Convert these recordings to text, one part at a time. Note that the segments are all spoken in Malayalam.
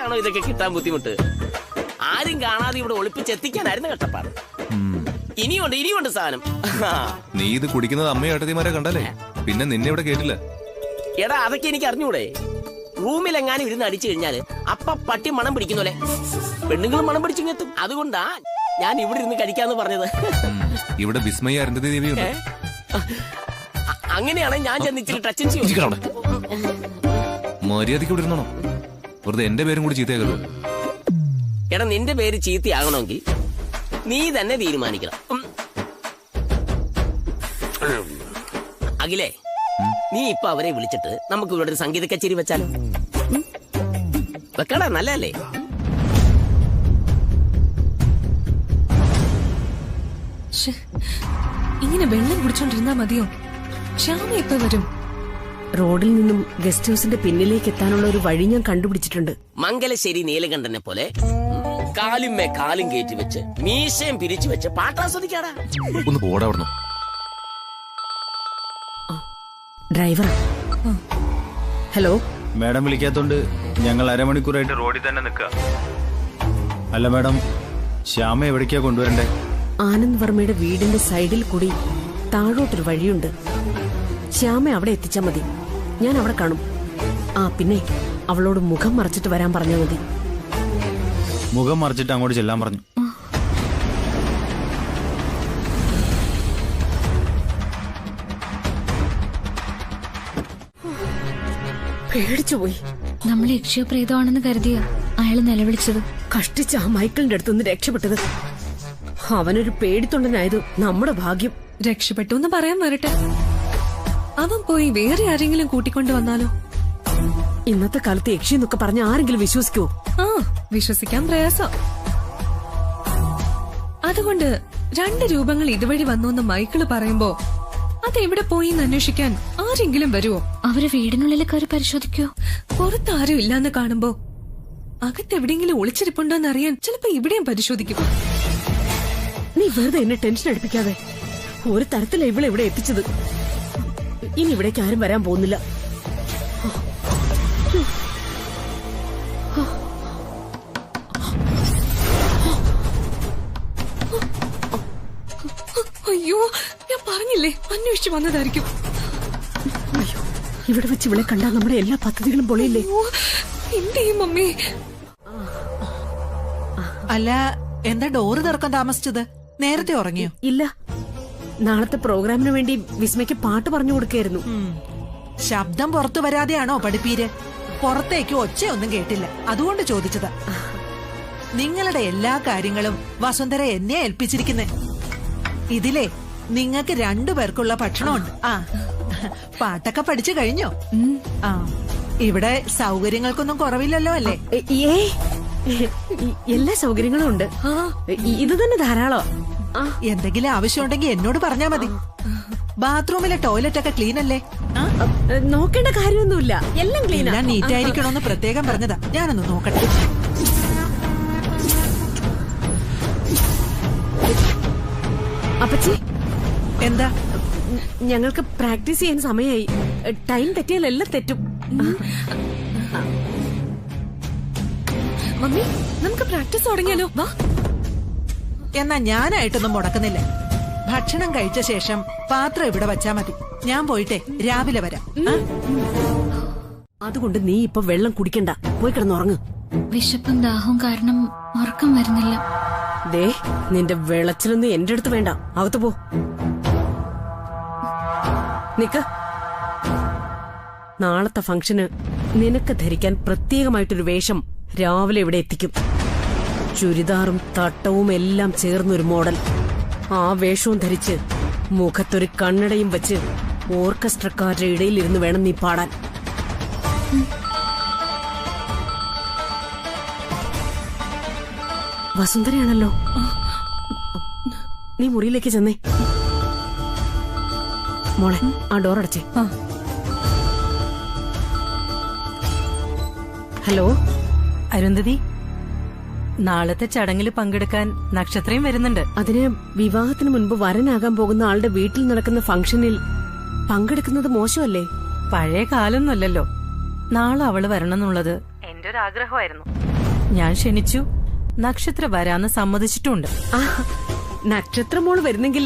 എനിക്കാണോ ഇതൊക്കെ കിട്ടാൻ ബുദ്ധിമുട്ട്? ആരും കാണാതെ ഇവിടെ ഒളിപ്പിച്ചെത്തിക്കാനായിരുന്നു കഷ്ടപ്പാട്. ഇനിയുണ്ട് സാധനം. നീ ഇത് കുടിക്കുന്നത് അമ്മയും ഏട്ടത്തിമാരെ കണ്ടല്ലേ, പിന്നെ നിന്നെ ഇവിടെ കേട്ടില്ല. എടാ അതൊക്കെ എനിക്ക് അറിഞ്ഞൂടെ? റൂമിലെങ്ങാനും ഇരുന്ന് അടിച്ചു കഴിഞ്ഞാല് അപ്പ പട്ടി മണം പിടിക്കുന്നോലെ പെണ്ണുങ്ങളും മണം പിടിച്ചിങ്ങെത്തും. അതുകൊണ്ടാ ഞാൻ ഇവിടെ ഇരുന്ന് കഴിക്കാന്ന് പറഞ്ഞത്. ഇവിടെ വിസ്മയ അരുന്ധതി ദേവിയുണ്ട്. അങ്ങനെയാണ് ഞാൻ ചെന്നിച്ചിട്ട് ടച്ചും ചെയ്യും. മര്യാദയ്ക്ക് ഇവിടെ ഇരുന്നോ, വെറുതെ എന്റെ പേരും കൂടി ചീത്തയാകരുത്. എടാ നിന്റെ പേര് ചീത്തയാകണമെങ്കിൽ നീ തന്നെ തീരുമാനിക്കണം. അഖിലേ, നീ ഇപ്പൊ അവരെ വിളിച്ചിട്ട് നമുക്ക് ഇവിടെ ഒരു സംഗീത കച്ചേരി വെച്ചാലോ? വെക്കടാ, നല്ലതല്ലേ? ഇങ്ങനെ വെള്ളം കുടിച്ചോണ്ടിരുന്നാ മതിയോ? ശ്യാമ ഇപ്പൊ വരും. റോഡിൽ നിന്നും ഗസ്റ്റ് ഹൗസിന്റെ പിന്നിലേക്ക് എത്താനുള്ള ഒരു വഴി ഞാൻ കണ്ടുപിടിച്ചിട്ടുണ്ട്. മംഗലശ്ശേരി നീലകണ്ഠനെ പോലെ കാലുമേ കാലും കയറ്റി വെച്ച് മീശയും പിരിച്ചു വെച്ച് പാട്ടാസ്വദിക്കാടാ. ഒന്ന് പോടാ അവിടുന്ന്. Driver, hello. മാഡം വിളിക്കാത്തോണ്ട് ഞങ്ങൾ അരമണിക്കൂറായിട്ട് റോഡിൽ തന്നെ നിൽക്കുക. അല്ല മാഡം, ശ്യാമ എവിടേക്കാ കൊണ്ടുവരണ്ടേ? ആനന്ദ് വർമ്മയുടെ വീടിന്റെ സൈഡിൽ കൂടി താഴോട്ടൊരു വഴിയുണ്ട്. ശ്യാമ അവിടെ എത്തിച്ചാ മതി, ഞാൻ അവിടെ കാണും. പിന്നെ അവളോട് മുഖം മറച്ചിട്ട് വരാൻ പറഞ്ഞാൽ മതി. മുഖം മറച്ചിട്ട് അങ്ങോട്ട് ചെല്ലാൻ പറഞ്ഞു. പേടിച്ചുപോയി. നമ്മൾ യക്ഷപ്രേതമാണെന്ന് കരുതിയ അയാള് നിലവിളിച്ചത്. കഷ്ടിച്ച ആ മൈക്കിളിന്റെ അടുത്തുനിന്ന് രക്ഷപ്പെട്ടത്. അവനൊരു പേടിത്തൊണ്ടനായത് നമ്മുടെ ഭാഗ്യം. രക്ഷപ്പെട്ടു എന്ന് പറയാൻ വരട്ടെ, അവൻ പോയി വേറെ ആരെങ്കിലും കൂട്ടിക്കൊണ്ടു വന്നാലോ? ഇന്നത്തെ കാലത്ത് യക്ഷി എന്നൊക്കെ പറഞ്ഞ ആരെങ്കിലും വിശ്വസിക്കുവോ? വിശ്വസിക്കാൻ പ്രയാസം. അതുകൊണ്ട് 2 രൂപങ്ങൾ ഇതുവഴി വന്നു എന്ന് മൈക്കിള് പറയുമ്പോ അതെവിടെ പോയി എന്ന് അന്വേഷിക്കാൻ ആരെങ്കിലും വരുവോ? അവര് വീടിനുള്ളിലെ കാര്യം പരിശോധിക്കോ? പുറത്താരും ഇല്ലാന്ന് കാണുമ്പോ അകത്തെവിടെയെങ്കിലും ഒളിച്ചിരിപ്പുണ്ടോന്ന് അറിയാൻ ചിലപ്പോ ഇവിടെയും പരിശോധിക്കും. നീ വെറുതെ എന്നെ ടെൻഷൻ അടിപ്പിക്കാതെ. ഒരു തരത്തില ഇവളെ ഇവിടെ എത്തിച്ചത്. ഇനി ഇവിടേക്ക് ആരും വരാൻ പോകുന്നില്ല. അയ്യോ, ഞാൻ പറഞ്ഞില്ലേ അന്വേഷിച്ചു വന്നതായിരിക്കും. അയ്യോ, ഇവിടെ വെച്ച് ഇവളെ കണ്ടാൽ നമ്മുടെ എല്ലാ പദ്ധതികളും പൊളിയില്ലേ? എന്റെയും മമ്മി. അല്ല, എന്താ ഡോറ് തുറക്കാൻ താമസിച്ചത്? നേരത്തെ ഉറങ്ങിയോ? ഇല്ല, നാളത്തെ പ്രോഗ്രാമിന് വേണ്ടി വിസ്മയ്ക്ക് പാട്ട് പറഞ്ഞു കൊടുക്കായിരുന്നു. ശബ്ദം പുറത്തു വരാതെയാണോ പഠിപ്പീര്? പുറത്തേക്ക് ഒച്ചയൊന്നും കേട്ടില്ല, അതുകൊണ്ട് ചോദിച്ചതാ. നിങ്ങളുടെ എല്ലാ കാര്യങ്ങളും വസുന്ധര എന്നെ ഏൽപ്പിച്ചിരിക്കുന്നേ. ഇതിലെ നിങ്ങൾക്ക് 2 പേർക്കുള്ള ഭക്ഷണമുണ്ട്. പാട്ടൊക്കെ പഠിച്ചു കഴിഞ്ഞോ? ഇവിടെ സൗകര്യങ്ങൾക്കൊന്നും കുറവില്ലല്ലോ അല്ലേ? എല്ലാ സൗകര്യങ്ങളും ഉണ്ട്. ഇത് തന്നെ ധാരാളം. എന്തെങ്കിലും ആവശ്യമുണ്ടെങ്കിൽ എന്നോട് പറഞ്ഞാ മതി. ബാത്റൂമിലെ ടോയ്ലറ്റ് ഒക്കെ ക്ലീൻ അല്ലേ? നോക്കേണ്ട കാര്യമൊന്നുമില്ല, എല്ലാം ക്ലീൻ. ഞാൻ നീറ്റ് ആയിരിക്കണോന്ന് പ്രത്യേകം പറഞ്ഞതാ. ഞാനൊന്ന് നോക്കട്ടെ. അപ്പച്ചി, എന്താ? ഞങ്ങൾക്ക് പ്രാക്ടീസ് ചെയ്യാൻ സമയമായി. ടൈം തെറ്റിയാൽ എല്ലാം തെറ്റും. മമ്മി, നമുക്ക് പ്രാക്ടീസ് തുടങ്ങിയാലോ? വാ. എന്നാ ഞാനായിട്ടൊന്നും മുടക്കുന്നില്ല. ഭക്ഷണം കഴിച്ച ശേഷം പാത്രം ഇവിടെ വച്ചാ മതി. ഞാൻ പോയിട്ടെ രാവിലെ വരാം. അതുകൊണ്ട് നീ ഇപ്പൊ വെള്ളം കുടിക്കണ്ട, പോയി കിടന്നുറങ്ങ്. വിശപ്പും ദാഹവും കാരണം ഉറക്കം വരുന്നില്ല. ദേ, നിന്റെ വെളച്ചിലൊന്നും എന്റെ അടുത്ത് വേണ്ട, അകത്ത് പോ. നിക്ക്. നാളത്തെ ഫംഗ്ഷന് നിനക്ക് ധരിക്കാൻ പ്രത്യേകമായിട്ടൊരു വേഷം രാവിലെ ഇവിടെ എത്തിക്കും. ചുരിദാറും തട്ടവും എല്ലാം ചേർന്നൊരു മോഡൽ. ആ വേഷവും ധരിച്ച് മുഖത്തൊരു കണ്ണടയും വെച്ച് ഓർക്കസ്ട്രക്കാരുടെ ഇടയിലിരുന്ന് വേണം നീ പാടാൻ. വസുന്ധരയാണല്ലോ. നീ മുറിയിലേക്ക് ചെന്നേ. മോളെ, ആ ഡോർ അടച്ചേ. ഹലോ അരുന്ധതി, നാളത്തെ ചടങ്ങിൽ പങ്കെടുക്കാൻ നക്ഷത്രയും വരുന്നുണ്ട്. അതിന് വിവാഹത്തിന് മുൻപ് വരനാകാൻ പോകുന്ന ആളുടെ വീട്ടിൽ നടക്കുന്ന ഫംഗ്ഷനിൽ പങ്കെടുക്കുന്നത് മോശമല്ലേ? പഴയ കാലൊന്നുമല്ലല്ലോ. നാളെ അവള് വരണമെന്നുള്ളത് എന്റെ ഒരു ആഗ്രഹമായിരുന്നു. ഞാൻ ക്ഷണിച്ചു, നക്ഷത്ര വരാന്ന് സമ്മതിച്ചിട്ടുണ്ട്. ആ, നക്ഷത്രമോള് വരുന്നെങ്കിൽ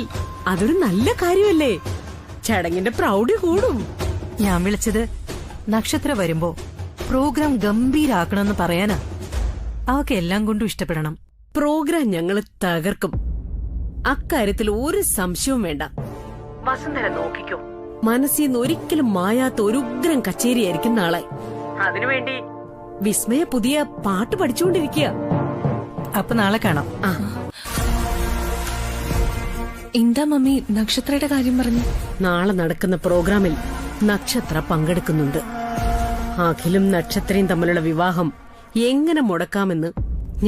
അതൊരു നല്ല കാര്യമല്ലേ? ചടങ്ങിന്റെ പ്രൗഢി കൂടും. ഞാൻ വിളിച്ചത് നക്ഷത്ര വരുമ്പോ പ്രോഗ്രാം ഗംഭീരാക്കണമെന്ന് പറയാനാ. അവക്ക് എല്ലാം കൊണ്ടും ഇഷ്ടപ്പെടണം. പ്രോഗ്രാം ഞങ്ങള് തകർക്കും, അക്കാര്യത്തിൽ ഒരു സംശയവും വേണ്ട. വസുന്ധര നോക്കിക്കോ, മനസ്സിൽ നിന്ന് ഒരിക്കലും മായാത്ത ഒരു ഉഗ്രം കച്ചേരിയായിരിക്കും നാളെ. അതിനുവേണ്ടി വിസ്മയ പുതിയ പാട്ട് പഠിച്ചുകൊണ്ടിരിക്കുക. അപ്പൊ നാളെ കാണാം. എന്താ മമ്മി നക്ഷത്രയുടെ കാര്യം പറഞ്ഞു? നാളെ നടക്കുന്ന പ്രോഗ്രാമിൽ നക്ഷത്ര പങ്കെടുക്കുന്നുണ്ട്. അഖിലും നക്ഷത്രയും തമ്മിലുള്ള വിവാഹം എങ്ങനെ മുടക്കാമെന്ന്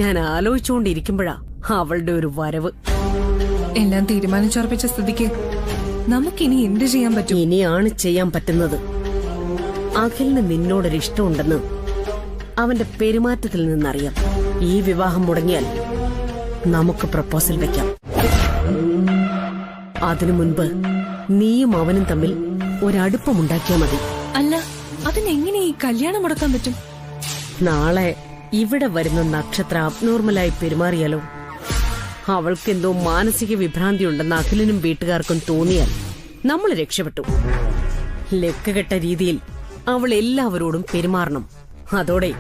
ഞാൻ ആലോചിച്ചുകൊണ്ടിരിക്കുമ്പോഴാ അവളുടെ ഒരു വരവ്. എല്ലാം തീരുമാനിച്ചുറപ്പിച്ച സ്ഥിതിക്ക് നമുക്കിനി എന്ത് ചെയ്യാൻ പറ്റും? ഇനിയാണ് ചെയ്യാൻ പറ്റുന്നത്. അഖിലിന് നിന്നോടൊരു ഇഷ്ടമുണ്ടെന്ന് അവന്റെ പെരുമാറ്റത്തിൽ നിന്നറിയാം. ഈ വിവാഹം മുടങ്ങിയാൽ നമുക്ക് പ്രപ്പോസൽ വെക്കാം. അതിനു മുൻപ് നീയും അവനും തമ്മിൽ ഒരടുപ്പമുണ്ടാക്കിയാൽ മതി. അല്ല, അതിനെങ്ങനെ ഈ കല്യാണം മുടക്കാൻ പറ്റും? നാളെ ഇവിടെ വരുന്ന നക്ഷത്ര അബ്നോർമലായി പെരുമാറിയാലോ? അവൾക്കെന്തോ മാനസിക വിഭ്രാന്തിയുണ്ടെന്ന് അഖിലിനും വീട്ടുകാർക്കും തോന്നിയാൽ നമ്മൾ രക്ഷപ്പെട്ടു. ലക്കുകെട്ട രീതിയിൽ അവൾ എല്ലാവരോടും പെരുമാറണം. അതോടെ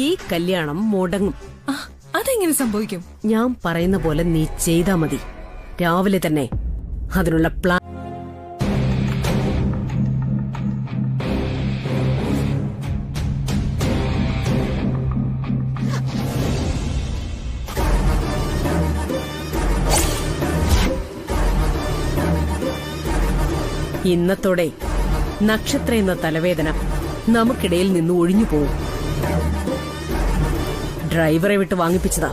ഈ കല്യാണം മുടങ്ങും. അതെങ്ങനെ സംഭവിക്കും? ഞാൻ പറയുന്ന പോലെ നീ ചെയ്താ മതി. രാവിലെ തന്നെ അതിനുള്ള പ്ലാൻ. ഇന്നത്തോടെ നക്ഷത്ര എന്ന തലവേദന നമുക്കിടയിൽ നിന്ന് ഒഴിഞ്ഞു പോകും. ഡ്രൈവറെ വിട്ട് വാങ്ങിപ്പിച്ചതാ.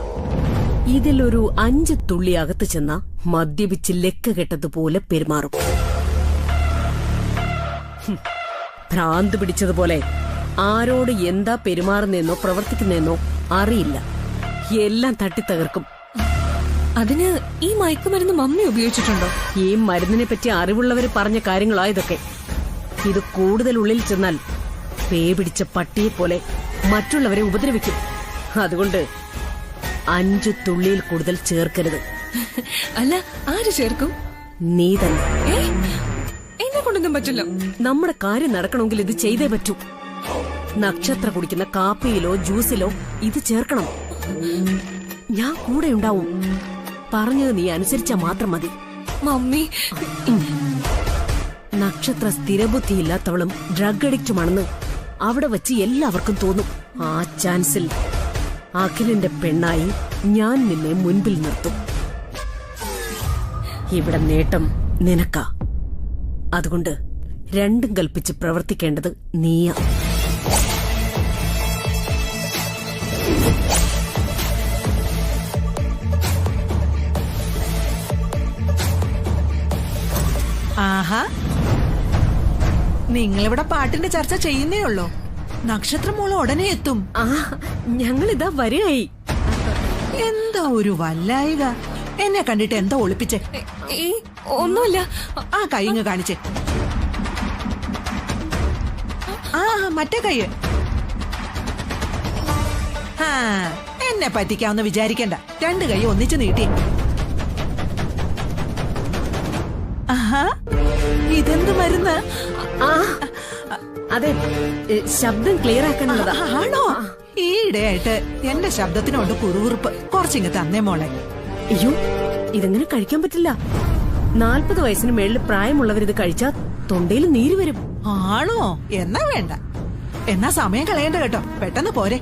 ഇതിലൊരു 5 തുള്ളി അകത്ത് ചെന്ന മദ്യപിച്ച് ലെക്ക് കെട്ടതുപോലെ പെരുമാറും. ഭ്രാന്ത് പിടിച്ചതുപോലെ ആരോട് എന്താ പെരുമാറുന്നെന്നോ പ്രവർത്തിക്കുന്നെന്നോ അറിയില്ല. എല്ലാം തട്ടിത്തകർക്കും. അതിന് ഈ മയക്കുമരുന്ന് മമ്മി ഉപയോഗിച്ചിട്ടുണ്ടോ? ഈ മരുന്നിനെ പറ്റി അറിവുള്ളവര് പറഞ്ഞ കാര്യങ്ങളാ ഇതൊക്കെ. ഇത് കൂടുതൽ ഉള്ളിൽ ചെന്നാൽ പേ പിടിച്ച പട്ടിയെ പോലെ മറ്റുള്ളവരെ ഉപദ്രവിക്കും. അതുകൊണ്ട് 5 തുള്ളിയിൽ കൂടുതൽ ചേർക്കരുത്. അല്ല, ആര് ചേർക്കും? നീ തന്നെ. എന്നെ കൊണ്ടൊന്നും പറ്റില്ല. നമ്മുടെ കാര്യം നടക്കണമെങ്കിൽ ഇത് ചെയ്തേ പറ്റൂ. നക്ഷത്ര കുടിക്കുന്ന കാപ്പിയിലോ ജ്യൂസിലോ ഇത് ചേർക്കണം. ഞാൻ കൂടെ ഉണ്ടാവും. പറഞ്ഞത് നീ അനുസരിച്ചാ മാത്രം മതി. മമ്മി, നക്ഷത്ര സ്ഥിരബുദ്ധിയില്ലാത്തവളും ഡ്രഗ് അഡിക്റ്റുമാണെന്ന് അവിടെ വെച്ച് എല്ലാവർക്കും തോന്നും. ആ ചാൻസിൽ അഖിലിന്റെ പെണ്ണായി ഞാൻ നിന്നെ മുൻപിൽ നിർത്തും. ഇവിടെ നേട്ടം നിനക്കാ. അതുകൊണ്ട് രണ്ടും കൽപ്പിച്ച് പ്രവർത്തിക്കേണ്ടത് നീയാ. ആഹാ, നിങ്ങളിവിടെ പാട്ടിന്റെ ചർച്ച ചെയ്യുന്നേ ഉള്ളൂ. നക്ഷത്രമോള് ഉടനെ എത്തും. ആ, ഞങ്ങളിതാ വരെയായി. എന്താ ഒരു വല്ലായിക. എന്നെ കണ്ടിട്ട് എന്താ ഒളിപ്പിച്ചേ? ഒന്നുമില്ല. ആ കൈ ഇങ്ങ് കാണിച്ചേ. ആ മറ്റേ കൈ. ആ, എന്നെ പറ്റിക്കാവുന്ന വിചാരിക്കണ്ട. 2 കൈ ഒന്നിച്ച് നീട്ടി. ആഹാ, ഇതെന്ത് മരുന്ന്? ആ, അതെ, ശബ്ദം ക്ലിയർ ആക്കാനുള്ളതാ. ആണോ? ഈയിടെയായിട്ട് എന്റെ ശബ്ദത്തിനോട് കുറുകുറുപ്പ്. കുറച്ചിങ്ങ് തന്നേ മോളെ. അയ്യോ, ഇതെങ്ങനെ കഴിക്കാൻ പറ്റില്ല. 40 വയസ്സിന് മേളിൽ പ്രായമുള്ളവരിത് കഴിച്ചാ തൊണ്ടയിൽ നീര് വരും. ആണോ? എന്നാ വേണ്ട. എന്നാ സമയം കളയണ്ട കേട്ടോ. പെട്ടെന്ന് പോരെ.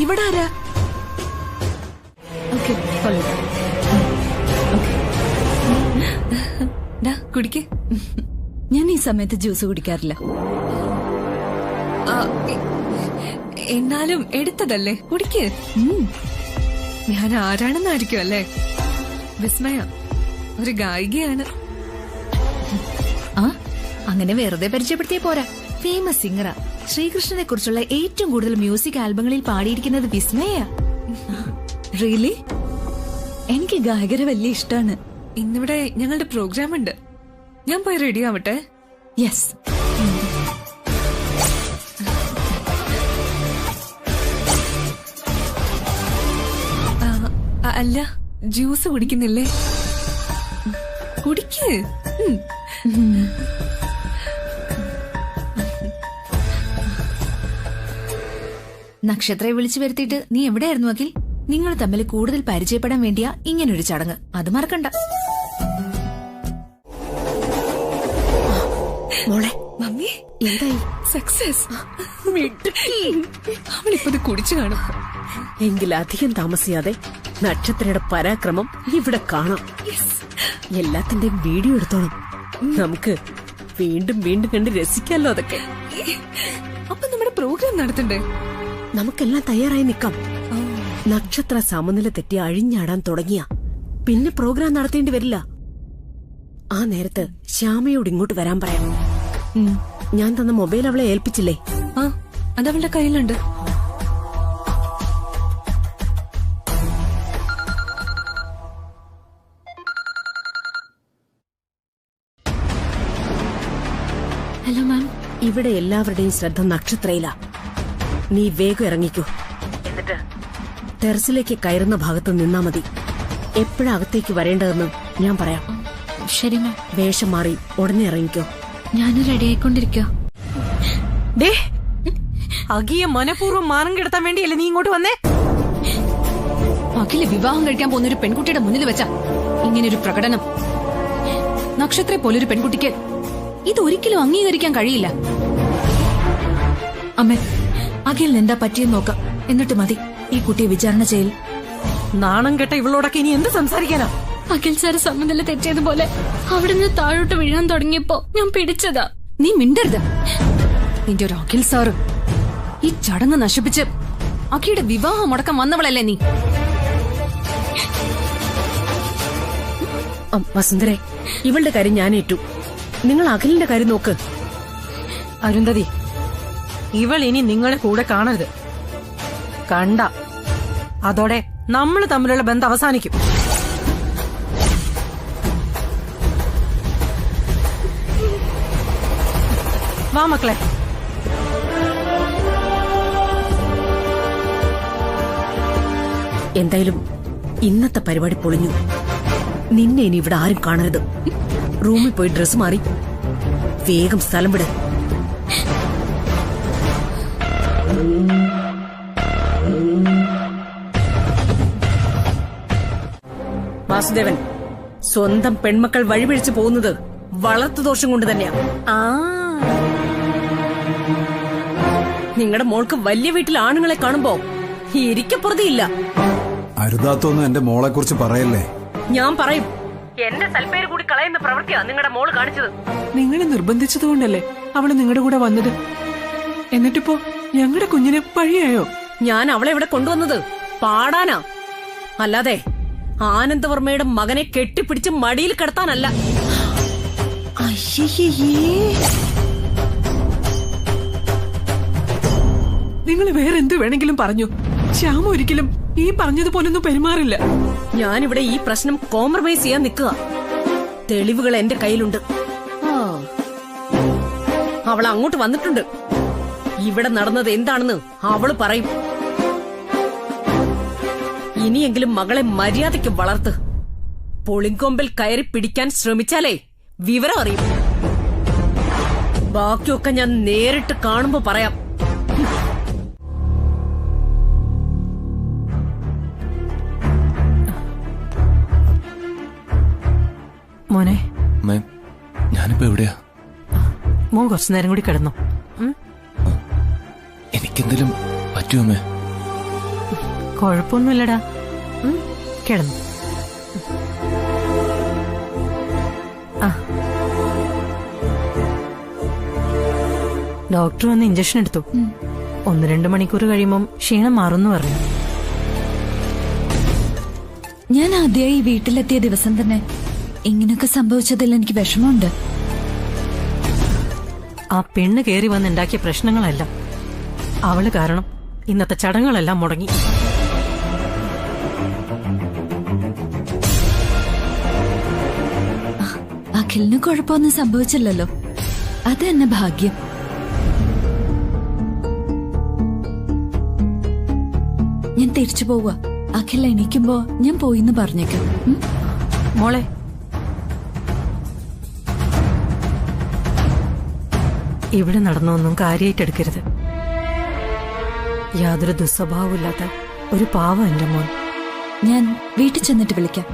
ഇവിടെ ആരാ? കുടിക്ക്. ഞാൻ ഈ സമയത്ത് ജ്യൂസ് കുടിക്കാറില്ല. എന്നാലും എടുത്തതല്ലേ, കുടിക്ക്. ഞാൻ ആരാണെന്നായിരിക്കും അല്ലേ? വിസ്മയ ഒരു ഗായികയാണ്. ആ, അങ്ങനെ വെറുതെ പരിചയപ്പെടുത്തിയ പോരാ. ഫേമസ് സിംഗറാ. ശ്രീകൃഷ്ണനെ കുറിച്ചുള്ള ഏറ്റവും കൂടുതൽ മ്യൂസിക് ആൽബങ്ങളിൽ പാടിയിരിക്കുന്നത് വിസ്മയ. റിയലി? എനിക്ക് ഗായകരെ വലിയ ഇഷ്ടാണ്. ഇന്നിവിടെ ഞങ്ങളുടെ പ്രോഗ്രാം ഉണ്ട്. ഞാൻ പോയി റെഡി ആവട്ടെ. യെസ്. അല്ല, ജ്യൂസ് കുടിക്കുന്നില്ലേ? കുടിക്ക്. നക്ഷത്രയെ വിളിച്ചു വരുത്തിയിട്ട് നീ എവിടെയായിരുന്നു അഖിൽ? നിങ്ങൾ തമ്മിൽ കൂടുതൽ പരിചയപ്പെടാൻ വേണ്ടിയാ ഇങ്ങനൊരു ചടങ്ങ്. അത് മറക്കണ്ട. മോളെ മമ്മി എന്തായി? സക്സസ്. അവളിപ്പത് കുടിച്ചു കാണും. എങ്കിൽ അധികം താമസിയാതെ നക്ഷത്രയുടെ പരാക്രമം ഇവിടെ കാണാം. എല്ലാത്തിന്റെയും വീഡിയോ എടുത്തോണം. നമുക്ക് വീണ്ടും വീണ്ടും കണ്ട് രസിക്കാമല്ലോ അതൊക്കെ. അപ്പൊ നമ്മുടെ പ്രോഗ്രാം നടത്തണ്ടേ? നമുക്കെല്ലാം തയ്യാറായി നിക്കാം. നക്ഷത്ര സമനില തെറ്റി അഴിഞ്ഞാടാൻ തുടങ്ങിയ പിന്നെ പ്രോഗ്രാം നടത്തേണ്ടി വരില്ല. ആ നേരത്ത് ശ്യാമയോട് ഇങ്ങോട്ട് വരാൻ പറയാം. ഞാൻ തന്ന മൊബൈൽ അവളെ ഏൽപ്പിച്ചില്ലേ? ആ, അതവളുടെ കയ്യിലുണ്ട്. Hello ma'am. ഇവിടെ എല്ലാവരുടെയും ശ്രദ്ധ നക്ഷത്രയിലാ. നീ വേഗം ഇറങ്ങിക്കോ. എന്നിട്ട് ടെറസിലേക്ക് കയറുന്ന ഭാഗത്ത് നിന്നാ മതി. എപ്പോഴാ അകത്തേക്ക് വരേണ്ടതെന്ന് ഞാൻ പറയാം. ശരി മാം. വേഷം മാറി ഉടനെ ഇറങ്ങിക്കോ. ഞാൻ റെഡി ആയിക്കൊണ്ടിരിക്കോ. അകിയെ മനഃപൂർവ്വം മാനം കെടുത്താൻ വേണ്ടിയല്ലേ നീ ഇങ്ങോട്ട് വന്നേ? അഖില് വിവാഹം കഴിക്കാൻ പോകുന്ന ഒരു പെൺകുട്ടിയുടെ മുന്നിൽ വെച്ചാ ഇങ്ങനൊരു പ്രകടനം. നക്ഷത്രയെ പോലൊരു പെൺകുട്ടിക്ക് ഇതൊരിക്കലും അംഗീകരിക്കാൻ കഴിയില്ല. അമ്മേ, അഖിലിന് എന്താ പറ്റിയെന്ന് നോക്കാം. എന്നിട്ട് മതി ഈ കുട്ടിയെ വിചാരണ ചെയ്യൽ. നാണം കെട്ട ഇവളോടൊക്കെ ഇനി എന്ത് സംസാരിക്കാനാ? അഖിൽ സാറ് സമനില തെറ്റിയതുപോലെ അവിടുന്ന് താഴോട്ട് വീഴാൻ തുടങ്ങിയപ്പോ ഞാൻ പിടിച്ചതാ. നീ മിണ്ടരുത്. നിന്റെ ഒരു അഖിൽ സാറ് ഈ ചടങ്ങ് നശിപ്പിച്ച് അഖിയുടെ വിവാഹം മുടക്കാൻ വന്നവളല്ലേ നീ? വസുന്ധരെ, ഇവളുടെ കാര്യം ഞാൻ ഏറ്റു. നിങ്ങൾ അഖിലിന്റെ കാര്യം നോക്ക്. അരുന്ധതി, ഇവൾ ഇനി നിങ്ങളെ കൂടെ കാണരുത്. കണ്ട അതോടെ നമ്മൾ തമ്മിലുള്ള ബന്ധം അവസാനിക്കും. വാ മക്കളെ. എന്തായാലും ഇന്നത്തെ പരിപാടി പൊളിഞ്ഞു. നിന്നെ ഇനി ഇവിടെ ആരും കാണരുത്. റൂമിൽ പോയി ഡ്രസ് മാറി വേഗം സ്ഥലം വിട്. വാസുദേവൻ, സ്വന്തം പെൺമക്കൾ വഴിപിഴിച്ചു പോകുന്നത് വളർത്തുദോഷം കൊണ്ട് തന്നെയാ. നിങ്ങളുടെ മോൾക്ക് വലിയ വീട്ടിൽ ആണുങ്ങളെ കാണുമ്പോ ഇരിക്കപ്പുറതിയില്ല. അരുതാത്തൊന്നും എന്റെ മോളെ കുറിച്ച് പറയല്ലേ. ഞാൻ പറയും. എന്റെ സൽപ്പേര് കൂടി കളയുന്ന പ്രവൃത്തിയാ നിങ്ങളുടെ മോള് കാണിച്ചത്. നിങ്ങളെ നിർബന്ധിച്ചതുകൊണ്ടല്ലേ അവള് നിങ്ങളുടെ കൂടെ വന്നത്. എന്നിട്ടിപ്പോ ഞങ്ങളുടെ കുഞ്ഞിനെ പഴിയായോ? ഞാൻ അവളെ ഇവിടെ കൊണ്ടുവന്നത് പാടാനാ, അല്ലാതെ ആനന്ദവർമ്മയുടെ മകനെ കെട്ടിപ്പിടിച്ച് മടിയിൽ കിടത്താനല്ല. നിങ്ങൾ വേറെന്ത് വേണമെങ്കിലും പറഞ്ഞു, ശ്യാമ ഒരിക്കലും ഈ പറഞ്ഞതുപോലൊന്നും പെരുമാറില്ല. ഞാനിവിടെ ഈ പ്രശ്നം കോംപ്രമൈസ് ചെയ്യാൻ നിൽക്കുക. തെളിവുകൾ എന്റെ കയ്യിലുണ്ട്. അവൾ അങ്ങോട്ട് വന്നിട്ടുണ്ട്. ഇവിടെ നടന്നത് എന്താണെന്ന് അവള് പറയും. ഇനിയെങ്കിലും മകളെ മര്യാദയ്ക്ക് വളർത്ത്. പൊളിങ്കൊമ്പിൽ കയറി പിടിക്കാൻ ശ്രമിച്ചാലേ വിവരം അറിയും. ബാക്കിയൊക്കെ ഞാൻ നേരിട്ട് കാണുമ്പോ പറയാം. മോനെ, ഞാനിപ്പോ എവിടെയാ? മോൻ കുറച്ചു നേരം കൂടി കിടന്നു. എനിക്കെന്തെങ്കിലും പറ്റുമോ അമ്മേ? കുഴപ്പമൊന്നുമില്ലടാ, കിടന്നു. ഡോക്ടർ വന്ന് ഇഞ്ചക്ഷൻ എടുത്തു. 1-2 മണിക്കൂർ കഴിയുമ്പം ക്ഷീണം മാറുന്നു പറഞ്ഞു. ഞാൻ ആദ്യമായി വീട്ടിലെത്തിയ ദിവസം തന്നെ ഇങ്ങനൊക്കെ സംഭവിച്ചതിൽ എനിക്ക് വിഷമമുണ്ട്. ആ പെണ്ണ് കയറി വന്നുണ്ടാക്കിയ പ്രശ്നങ്ങളല്ല, അവള് കാരണം ഇന്നത്തെ ചടങ്ങുകളെല്ലാം മുടങ്ങി. അഖിലിന് കുഴപ്പമൊന്നും സംഭവിച്ചില്ലല്ലോ, അത് തന്നെ ഭാഗ്യം. ഞാൻ തിരിച്ചു പോവുക. അഖിൽ എണീക്കുമ്പോ ഞാൻ പോയിന്ന് പറഞ്ഞേക്കാം. മോളെ, ഇവിടെ നടന്നൊന്നും കാര്യമായിട്ടെടുക്കരുത്. യാതൊരു ദുസ്വഭാവമില്ലാത്ത ഒരു പാവം എന്റെ മോൻ. ഞാൻ വീട്ടിൽ ചെന്നിട്ട് വിളിക്കാം.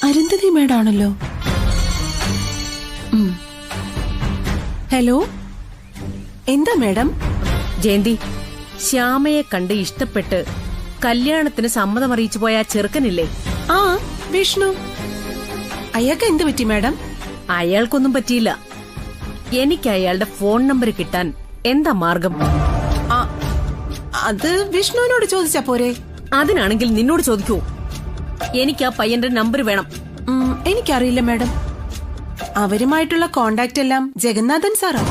അരുന്ധതി മേഡാണല്ലോ. ഹലോ, എന്താ മേഡം? ജയന്തി, ശ്യാമയെ കണ്ട് ഇഷ്ടപ്പെട്ട് കല്യാണത്തിന് സമ്മതം അറിയിച്ചു പോയ ആ ചെറുക്കനില്ലേ? ആ, വിഷ്ണു. അയാൾക്ക് എന്ത് പറ്റി മേഡം? അയാൾക്കൊന്നും പറ്റിയില്ല. എനിക്ക് അയാളുടെ ഫോൺ നമ്പർ കിട്ടാൻ എന്താ മാർഗം? അത് വിഷ്ണുവിനോട് ചോദിച്ചാ പോരെ? അതിനാണെങ്കിൽ നിന്നോട് ചോദിക്കൂ. എനിക്ക് ആ പയ്യന്റെ നമ്പർ വേണം. എനിക്കറിയില്ല മേഡം. അവരുമായിട്ടുള്ള കോണ്ടാക്ട് എല്ലാം ജഗന്നാഥൻ സാറാ.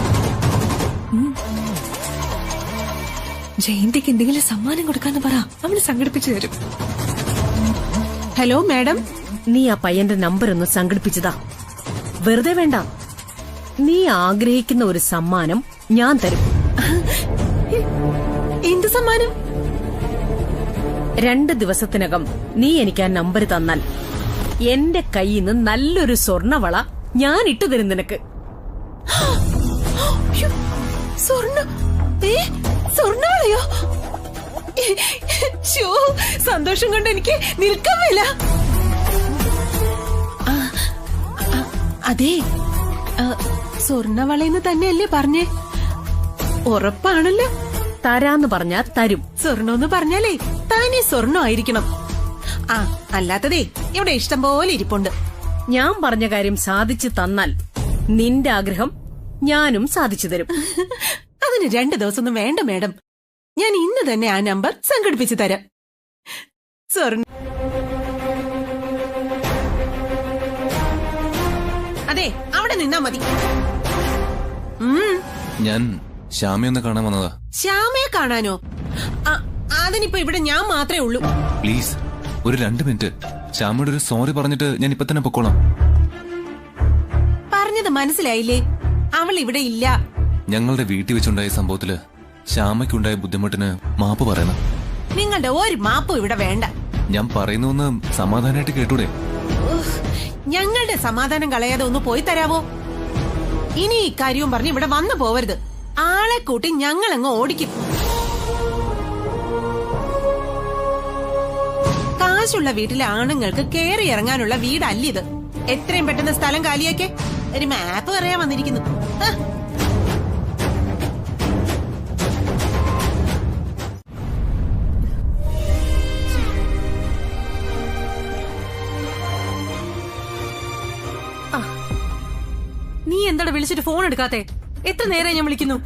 ജയന്തിക്ക് എന്തെങ്കിലും സമ്മാനം കൊടുക്കാന്ന് പറ, അവന് സംഘടിപ്പിച്ചു തരും. ഹലോ മേഡം, നീ ആ പയ്യന്റെ നമ്പർ ഒന്ന് സംഘടിപ്പിച്ചതാ. വെറുതെ വേണ്ട, നീ ആഗ്രഹിക്കുന്ന ഒരു സമ്മാനം ഞാൻ തരും. എന്ത് സമ്മാനം? 2 ദിവസത്തിനകം നീ എനിക്ക് ആ നമ്പർ തന്നാൽ എന്റെ കയ്യിൽ നിന്ന് നല്ലൊരു സ്വർണവള ഞാൻ ഇട്ടു തരും നിനക്ക്. സ്വർണവളയോ? സന്തോഷം കൊണ്ട് എനിക്ക് നിൽക്കാൻ മേല. അതെ, സ്വർണവളയെന്ന് തന്നെയല്ലേ പറഞ്ഞേ? ഉറപ്പാണല്ലോ? തരാന്ന് പറഞ്ഞാ തരും. സ്വർണ്ണമെന്ന് പറഞ്ഞാലേ താനേ സ്വർണ്ണം ആയിരിക്കണം. അല്ലാത്തതേ ഇവിടെ ഇഷ്ടം പോലെ ഇരിപ്പുണ്ട്. ഞാൻ പറഞ്ഞ കാര്യം സാധിച്ചു തന്നാൽ നിന്റെ ആഗ്രഹം ഞാനും സാധിച്ചു തരും. അതിന് 2 ദിവസമൊന്നും വേണ്ട മേഡം. ഞാൻ ഇന്ന് തന്നെ ആ നമ്പർ സംഘടിപ്പിച്ചു തരാം. അതെ, അവിടെ നിന്നാ മതി. ഞാൻ ശ്യാമയൊന്ന് കാണാൻ വന്നതാ. ശ്യാമയെ കാണാനോ? അതിനിപ്പോ ഇവിടെ ഞാൻ മാത്രമേ ഉള്ളൂ. പ്ലീസ് ഒരു 2 മിനിറ്റ്. ശ്യാമയോട് ഒരു സോറി പറഞ്ഞിട്ട് ഞാൻ ഇപ്പൊ തന്നെ പൊക്കോളാം. പറഞ്ഞത് മനസ്സിലായില്ലേ? അവൾ ഇവിടെ ഇല്ല. ഞങ്ങളുടെ വീട്ടിൽ വെച്ചുണ്ടായ സംഭവത്തില് ശ്യാമയ്ക്കുണ്ടായ ബുദ്ധിമുട്ടിന് മാപ്പ് പറയണം. നിങ്ങളുടെ ഒരു മാപ്പും ഇവിടെ വേണ്ട. ഞാൻ പറയുന്നൊന്ന് സമാധാനമായിട്ട് കേട്ടൂടെ? ഞങ്ങളുടെ സമാധാനം കളയാതെ ഒന്ന് പോയി തരാവോ? ഇനി ഈ കാര്യവും പറഞ്ഞ് ഇവിടെ വന്നു പോവരുത്. ആളെ കൂട്ടി ഞങ്ങളങ്ങ് ഓടിക്കും. കാശുള്ള വീട്ടിലെ ആണുങ്ങൾക്ക് കേറി ഇറങ്ങാനുള്ള വീടല്ലിത്. എത്രയും പെട്ടെന്ന് സ്ഥലം കാലിയാക്കേ. ഒരു മാപ്പ് പറയാൻ വന്നിരിക്കുന്നു. നീ എന്താ വിളിച്ചിട്ട് ഫോൺ എടുക്കാത്തെ? എത്ര നേരം ഞാൻ വിളിക്കുന്നു.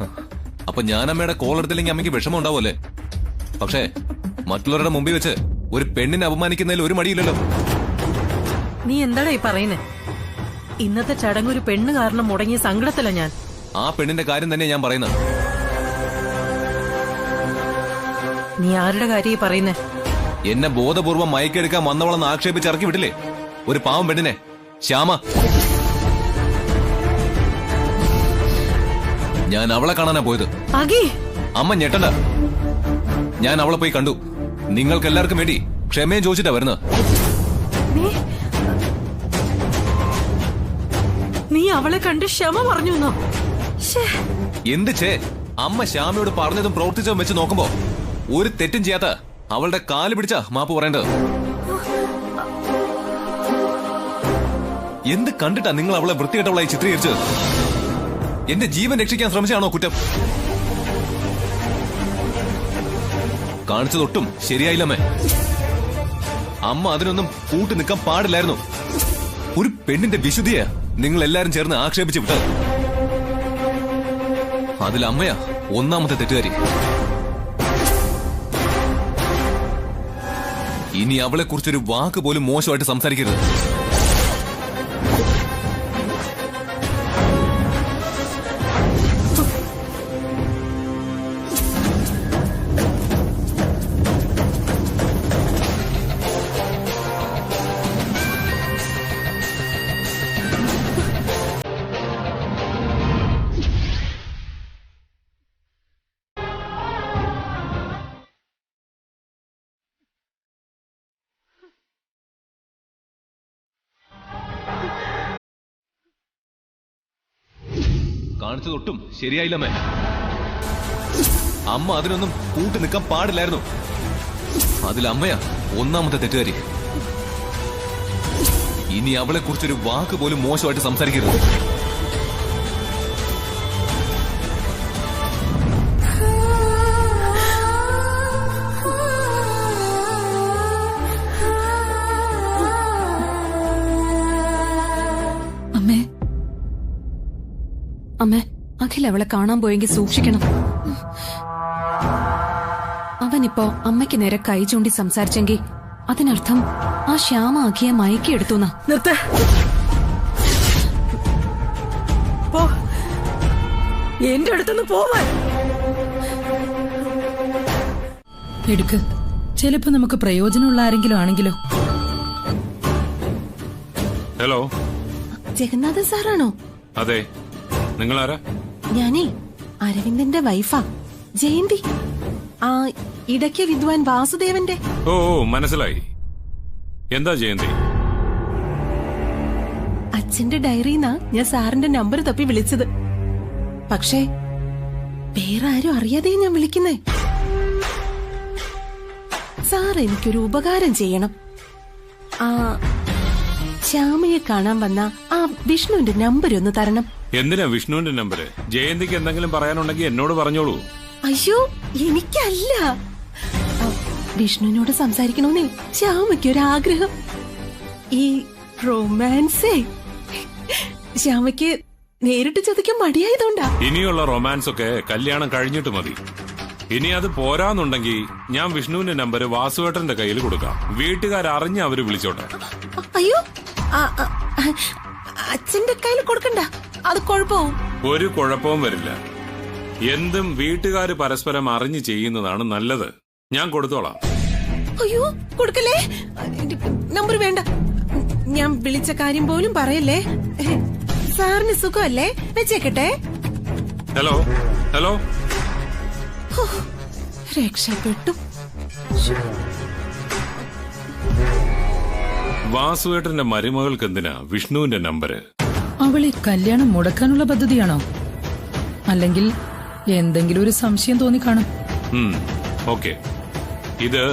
അപ്പൊ ഞാൻ അമ്മയുടെ കോൾ എടുത്തില്ലെങ്കിൽ അമ്മയ്ക്ക് വിഷമം ഉണ്ടാവുമല്ലേ? പക്ഷേ മറ്റുള്ളവരുടെ മുമ്പിൽ വെച്ച് ഒരു പെണ്ണിനെ അപമാനിക്കുന്നതിൽ ഒരു മടിയില്ലല്ലോ. നീ എന്താടാ ഈ പറയുന്നേ? ഇന്നത്തെ ചടങ്ങ് ഒരു പെണ്ണ് കാരണം മുടങ്ങിയ സങ്കടത്തില ഞാൻ. ആ പെണ്ണിന്റെ കാര്യം തന്നെ ഞാൻ പറയുന്നത്. നീ ആരുടെ കാര്യം പറയുന്നേ? എന്നെ ബോധപൂർവ്വം മയക്കെടുക്കാൻ വന്നവളെന്ന് ആക്ഷേപിച്ച് ഇറക്കി വിട്ടില്ലേ ഒരു പാവം പെണ്ണിനെ, ശ്യാമ. ഞാൻ അവളെ കാണാനാ പോയത്. അമ്മ ഞെട്ടണ്ട, ഞാൻ അവളെ പോയി കണ്ടു. നിങ്ങൾക്ക് എല്ലാവർക്കും വേണ്ടി ക്ഷമയും ചോദിച്ചിട്ടാ വരുന്നത്. നീ അവളെ കണ്ട് ക്ഷമ പറഞ്ഞു? എന്ത് ചേ? അമ്മ ശ്യാമയോട് പറഞ്ഞതും പ്രവർത്തിച്ചതും വെച്ച് നോക്കുമ്പോ ഒരു തെറ്റും ചെയ്യാത്ത അവളുടെ കാല് പിടിച്ചാ മാപ്പ് പറയേണ്ടത്. എന്ത് കണ്ടിട്ടാ നിങ്ങൾ അവളെ വൃത്തികെട്ടവളായി ചിത്രീകരിച്ചത്? എന്റെ ജീവൻ രക്ഷിക്കാൻ ശ്രമിച്ചാണോ കുറ്റം? കാണിച്ചതൊട്ടും ശരിയായില്ലമ്മേ. അമ്മ അതിനൊന്നും കൂട്ടി നിൽക്കാൻ പാടില്ലായിരുന്നു. ഒരു പെണ്ണിന്റെ വിശുദ്ധിയെ നിങ്ങൾ എല്ലാരും ചേർന്ന് ആക്ഷേപിച്ചു വിട്ടത്. അതിൽ അമ്മയാ ഒന്നാമത്തെ തെറ്റുകാരി. ഇനി അവളെ കുറിച്ചൊരു വാക്ക് പോലും മോശമായിട്ട് സംസാരിക്കരുത്. കാണിച്ചതൊട്ടും ശരിയായില്ലമ്മേ. അമ്മ അതിനൊന്നും കൂട്ടി നിൽക്കാൻ പാടില്ലായിരുന്നു. അതിലമ്മയാ ഒന്നാമത്തെ തെറ്റുകാരി. ഇനി അവളെ കുറിച്ചൊരു വാക്ക് പോലും മോശമായിട്ട് സംസാരിക്കരുത്. അമ്മേ, അമ്മേ, അഖിൽ അവളെ കാണാൻ പോയെങ്കിൽ സൂക്ഷിക്കണം. അവനിപ്പോ അമ്മയ്ക്ക് നേരെ കൈ ചൂണ്ടി സംസാരിച്ചെങ്കിൽ അതിനർത്ഥം ആ ശ്യാമ അഖിയെ മയക്കിയെടുത്തു. നിർത്ത്. പോ, എന്റെ അടുത്തുനിന്ന് പോവാൻ. എടുക്ക്. ചിലപ്പോ നമുക്ക് പ്രയോജനമുള്ള ആരെങ്കിലും ആണെങ്കിലോ. ഹലോ, ജഗന്നാഥൻ സാറാണോ? അതെ, നിങ്ങളാരാ? ഞാനേ അരവിന്ദന്റെ വൈഫാ, ജയന്തി. ആ ഇടയ്ക്ക് വിദ്വാൻ വാസുദേവന്റെ. ഓ, മനസ്സിലായി. എന്താ ജയന്തി? അച്ഛന്റെ ഡയറിന്നാ ഞാൻ സാറിന്റെ നമ്പർ തപ്പി വിളിച്ചത്. പക്ഷേ വേറെ ആരും അറിയാതെ ഞാൻ വിളിക്കുന്നേ. സാർ എനിക്കൊരു ഉപകാരം ചെയ്യണം. ആ ശ്യാമയെ കാണാൻ വന്ന ആ വിഷ്ണുവിന്റെ നമ്പർ ഒന്ന് തരണം. എന്തിനാ വിഷ്ണുവിന്റെ നമ്പർ? ജയന്തിക്ക് എന്തെങ്കിലും പറയാനുണ്ടെങ്കിൽ എന്നോട് പറഞ്ഞോളൂ. അയ്യോ, എനിക്കല്ല. വിഷ്ണുവിനോട് സംസാരിക്കണമെന്നേ ശ്യാമയ്ക്കൊരാഗ്രഹം. ഈ റൊമാൻസേ ശ്യാമയ്ക്ക് നേരിട്ട് ചോദിക്കാൻ മടിയായതുകൊണ്ടാ. ഇനിയുള്ള റൊമാൻസ് ഒക്കെ കല്യാണം കഴിഞ്ഞിട്ട് മതി. ഇനി അത് പോരാന്നുണ്ടെങ്കിൽ ഞാൻ വിഷ്ണുവിന്റെ നമ്പർ വാസുവേട്ടന്റെ കയ്യിൽ കൊടുക്കാം. വീട്ടുകാരറിഞ്ഞ് അവര് വിളിച്ചോട്ടെ. അയ്യോ, അച്ഛന്റെ കയ്യിൽ കൊടുക്കണ്ട, അത് കുഴപ്പവും. ഒരു കുഴപ്പവും വരില്ല. എന്തും വീട്ടുകാര് പരസ്പരം അറിഞ്ഞ് ചെയ്യുന്നതാണ് നല്ലത്. ഞാൻ കൊടുത്തോളാം. അയ്യോ, കൊടുക്കല്ലേ. നമ്പർ വേണ്ട. ഞാൻ വിളിച്ച കാര്യം പോലും പറയല്ലേ. സാറിന് സുഖമല്ലേ? വെച്ചേക്കട്ടെ. Hello, hello. രക്ഷപ്പെട്ടു. വാസുവേട്ടന്റെ മരുമകൾക്ക് എന്തിനാ വിഷ്ണുവിന്റെ നമ്പര്? അവളെ കല്യാണം മുടക്കാനുള്ള പദ്ധതിയാണോ? അല്ലെങ്കിൽ എന്തെങ്കിലും ഒരു സംശയം തോന്നിക്കാണും. ഓക്കെ, ഇത്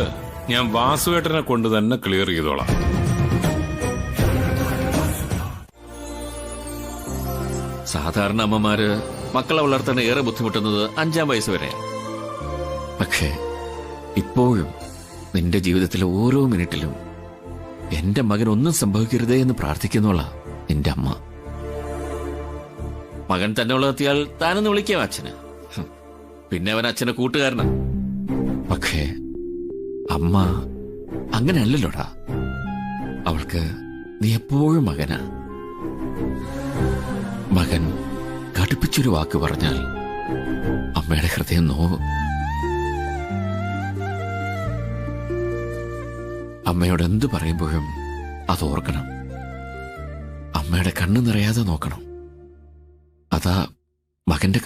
ഞാൻ വാസുവേട്ടനെ കൊണ്ട് തന്നെ ക്ലിയർ ചെയ്തോളാം. സാധാരണ അമ്മമാര് മക്കളെ വളർത്താൻ ഏറെ ബുദ്ധിമുട്ടുന്നത് 5-ാം വയസ്സ് വരെ. പക്ഷേ ഇപ്പോഴും നിന്റെ ജീവിതത്തിലെ ഓരോ മിനിറ്റിലും എന്റെ മകൻ ഒന്നും സംഭവിക്കരുതേ എന്ന് പ്രാർത്ഥിക്കുന്നോളാ നിന്റെ അമ്മ. മകൻ തന്നെ വളർത്തിയാൽ താനെന്ന് വിളിക്കാം അച്ഛന്. പിന്നെ അവൻ അച്ഛന്റെ കൂട്ടുകാരനാ. പക്ഷേ അമ്മ അങ്ങനെയല്ലല്ലോടാ. അവൾക്ക് നീ എപ്പോഴും മകനാ. മകൻ കടുപ്പിച്ചൊരു വാക്ക് പറഞ്ഞാൽ അമ്മയുടെ ഹൃദയം നോവും. അമ്മയോട് എന്ത് പറയുമ്പോഴും അത് ഓർക്കണം. അമ്മയുടെ കണ്ണു നിറയാതെ നോക്കണം. അതാ മകന്റെ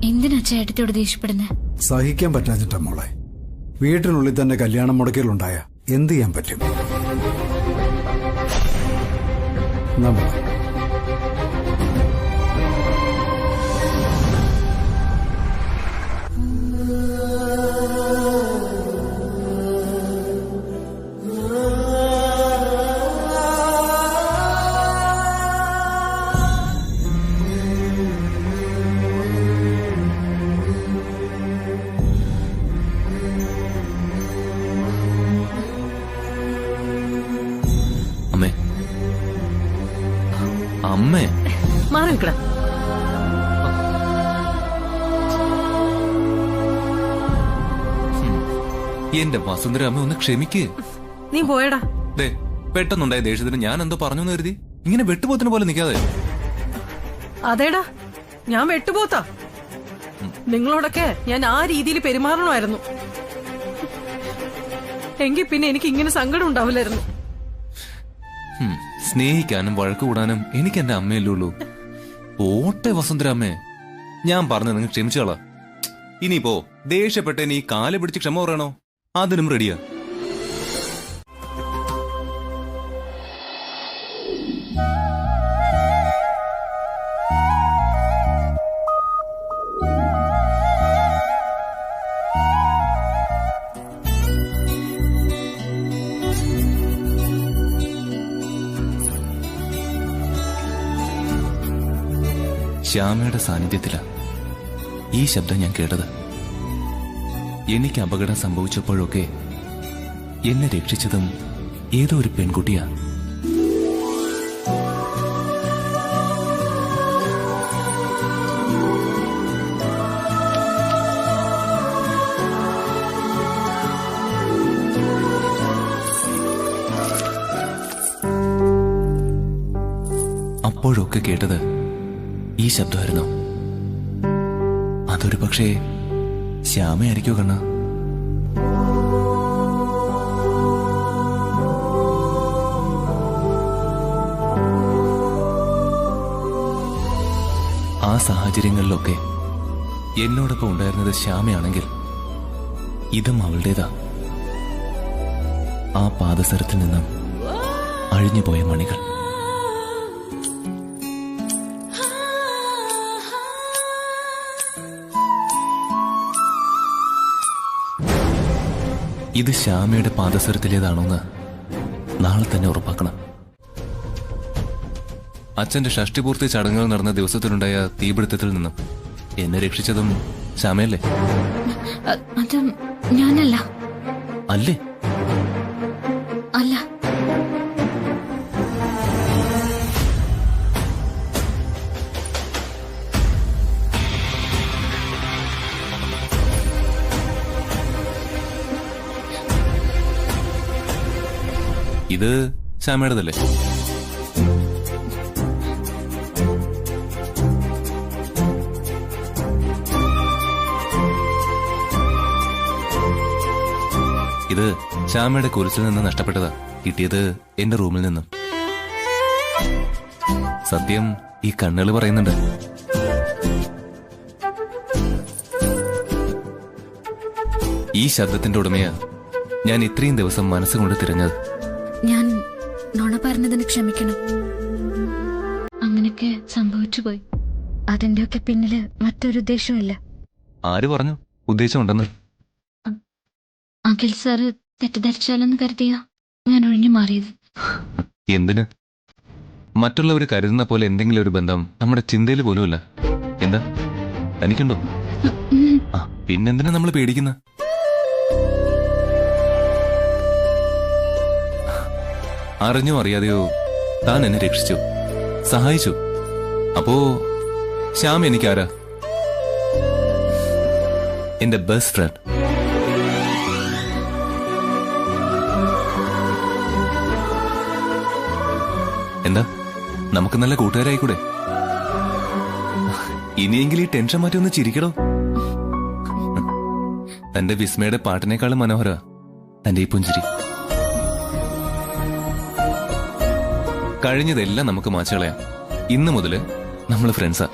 എന്തിനാ ചേട്ടത്തോട് ദേഷ്യപ്പെടുന്നത്? സഹിക്കാൻ പറ്റാഞ്ഞിട്ടാ മോളെ. വീട്ടിനുള്ളിൽ തന്നെ കല്യാണം മുടക്കലുണ്ടായ എന്ത് ചെയ്യാൻ പറ്റും? അമ്മേ, മാറി നിൽക്കട. എന്റെ വസുന്ധര അമ്മ ഒന്ന് ക്ഷമിക്ക്. നീ പോയടാ. പെട്ടെന്നുണ്ടായ ദേഷ്യത്തിന് ഞാൻ എന്തോ പറഞ്ഞു എന്ന് കരുതി ഇങ്ങനെ വെട്ടുപോത്തിനെ പോലെ നിൽക്കാതെ. അതേടാ, ഞാൻ വെട്ടുപോത്താ. നിങ്ങളോടൊക്കെ ഞാൻ ആ രീതിയിൽ പെരുമാറണമായിരുന്നു. എങ്കിൽ പിന്നെ എനിക്ക് ഇങ്ങനെ സങ്കടം ഉണ്ടാവില്ലായിരുന്നു. സ്നേഹിക്കാനും വഴക്ക് കൂടാനും എനിക്ക് എന്റെ അമ്മയല്ലേ ഉള്ളൂ. ഓട്ടെ വസുന്ധര അമ്മേ, ഞാൻ പറഞ്ഞ നിങ്ങൾ ക്ഷമിച്ചോളാ. ഇനിയിപ്പോ ദേഷ്യപ്പെട്ട നീ കാല് പിടിച്ച് ക്ഷമ പറയണോ? അതിനും റെഡിയാ. ശ്യാമയുടെ സാന്നിധ്യത്തിലാ ഈ ശബ്ദം ഞാൻ കേട്ടത്. എനിക്ക് അപകടം സംഭവിച്ചപ്പോഴൊക്കെ എന്നെ രക്ഷിച്ചതും ഏതോ ഒരു പെൺകുട്ടിയാ. അപ്പോഴൊക്കെ കേട്ടത് ഈ ശബ്ദമായിരുന്നു. അതൊരു പക്ഷേ ശ്യാമയായിരിക്കോ കണ്ണ? ആ സാഹചര്യങ്ങളിലൊക്കെ എന്നോടൊപ്പം ഉണ്ടായിരുന്നത് ശ്യാമയാണെങ്കിൽ ഇതും അവളുടേതാ. ആ പാദസരത്തിൽ നിന്നും അഴിഞ്ഞുപോയ മണികൾ. ഇത് ശ്യാമയുടെ പാദസരത്തിലേതാണോന്ന് നാളെ തന്നെ ഉറപ്പാക്കണം. അച്ഛന്റെ ഷഷ്ടിപൂർത്തി ചടങ്ങുകൾ നടന്ന ദിവസത്തിലുണ്ടായ തീപിടുത്തത്തിൽ നിന്നും എന്നെ രക്ഷിച്ചതും ശ്യാമയല്ലേ? അത് ഞാനല്ല. അല്ലേ? അല്ല. ഇത് ശ്യാമയുടേതല്ലേ? ഇത് ശ്യാമയുടെ കുരിശിൽ നിന്ന് നഷ്ടപ്പെട്ടതാ. കിട്ടിയത് എന്റെ റൂമിൽ നിന്നും. സത്യം ഈ കണ്ണുകൾ പറയുന്നുണ്ട്. ഈ ശബ്ദത്തിന്റെ ഉടമയാ ഞാൻ ഇത്രയും ദിവസം മനസ്സുകൊണ്ട് തിരഞ്ഞത്. ഞാൻ നുണ പറഞ്ഞതിന് ക്ഷമിക്കണം. അങ്ങനെയൊക്കെ സംഭവിച്ചു പോയി. അതിന്റെയൊക്കെ പിന്നില് മറ്റൊരു ഉദ്ദേശമില്ല. ആര് പറഞ്ഞു ഉദ്ദേശമുണ്ടെന്ന്? അഖിൽ സാറ് തെറ്റിദ്ധരിച്ചാലെന്ന് കരുതിയ ഞാൻ ഒഴിഞ്ഞു മാറിയത്. എന്തിന്? മറ്റുള്ളവർ കരുതുന്ന പോലെ എന്തെങ്കിലും ഒരു ബന്ധം നമ്മുടെ ചിന്തയിൽ പോലുമില്ല. എന്താ തനിക്കുണ്ടോ? പിന്നെന്തിനാ നമ്മൾ പേടിക്കുന്ന? അറിഞ്ഞോ അറിയാതെയോ താൻ എന്നെ രക്ഷിച്ചു, സഹായിച്ചു. അപ്പോ ശ്യാം എനിക്കാരാ? എന്റെ ബെസ്റ്റ് ഫ്രണ്ട്. എന്താ നമുക്ക് നല്ല കൂട്ടുകാരായിക്കൂടെ? ഇനിയെങ്കിലും ഈ ടെൻഷൻ മാറ്റി ഒന്ന് ചിരിക്കടോ. തന്റെ വിസ്മയുടെ പാട്ടിനേക്കാളും മനോഹര തന്റെ ഈ പുഞ്ചിരി. കഴിഞ്ഞതെല്ലാം നമുക്ക് മാച്ചുകളയാം. ഇന്നു മുതല് നമ്മൾ ഫ്രണ്ട്സാ.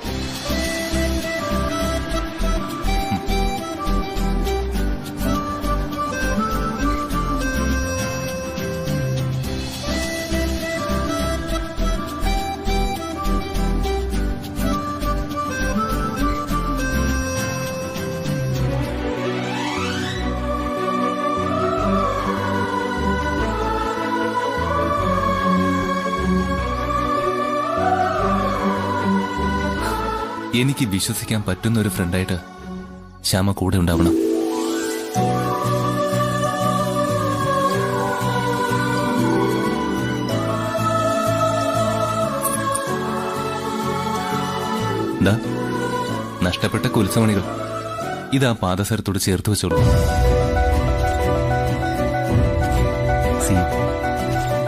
എനിക്ക് വിശ്വസിക്കാൻ പറ്റുന്ന ഒരു ഫ്രണ്ടായിട്ട് ശ്യാമ കൂടെ ഉണ്ടാവണം. നഷ്ടപ്പെട്ട കുൽസമണികൾ ഇതാ പാദസരത്തോട് ചേർത്ത് വെച്ചോളൂ.